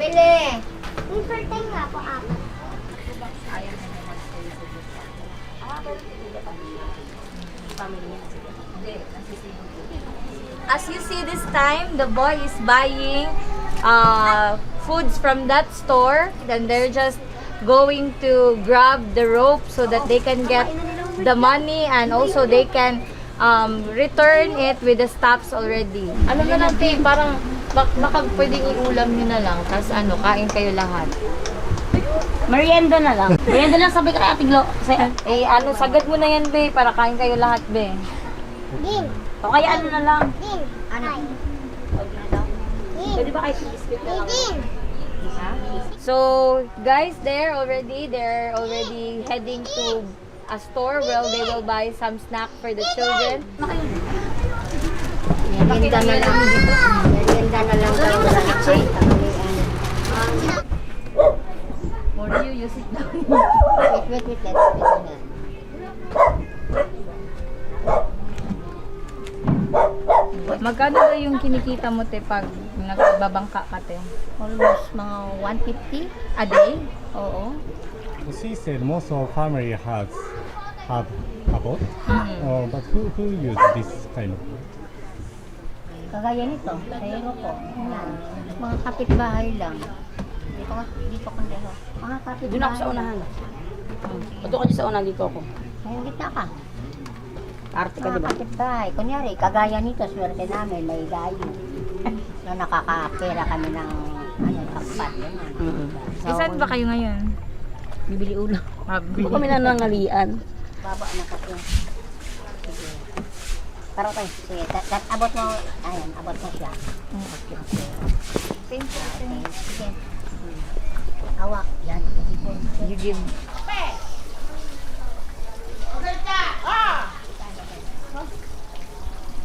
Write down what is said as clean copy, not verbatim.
Bili! Super time nga po, apat. As you see this time, the boy is buying foods from that store. Then they're just going to grab the rope so that they can get the money and also they can return it with the stops already. Ano na lang, te, parang baka pwedeng iulam nyo na lang, tapos kain kayo lahat. Merienda na lang. Merienda lang sabi ka kay Ate Glo. Sagad mo na yan, be, para kain kayo lahat, be. Din! O kaya ano na lang. Din! Ano? Pwede ba kayo biscuit na lang? Din! So, guys, they're already heading to a store where they will buy some snack for the children. Merienda na lang. Merienda na lang. Or you sit down. Wait. Let's wait. Magkano daw yung kinikita mo, te, pag nagbabangka ka, te? Almost mga 150 A day? Oo. She said most of family have a boat, but who use this kind of boat? Kagaya nito, sa hero ko. Yan. Mga kapitbahay lang. Dito ko nila. Mga kapitbahay. Doon ako sa unahan. Pato ka dyan sa unahan, dito ako. Ngayon gitna ka. Arte ka, Mga di ba? kapitbahay. Kunyari, kagaya nito, swerte namin, may dayo. Na nakakapera kami ng pakpat. Saan ba kayo ngayon? Bibili ulo. Mabili. Kami na nangalian. Baba na kasi. Sige. Tara tayo. Sige, abot mo. Ayan, abot mo siya. Okay. Thank you. Sige. Hawak. Yan. You give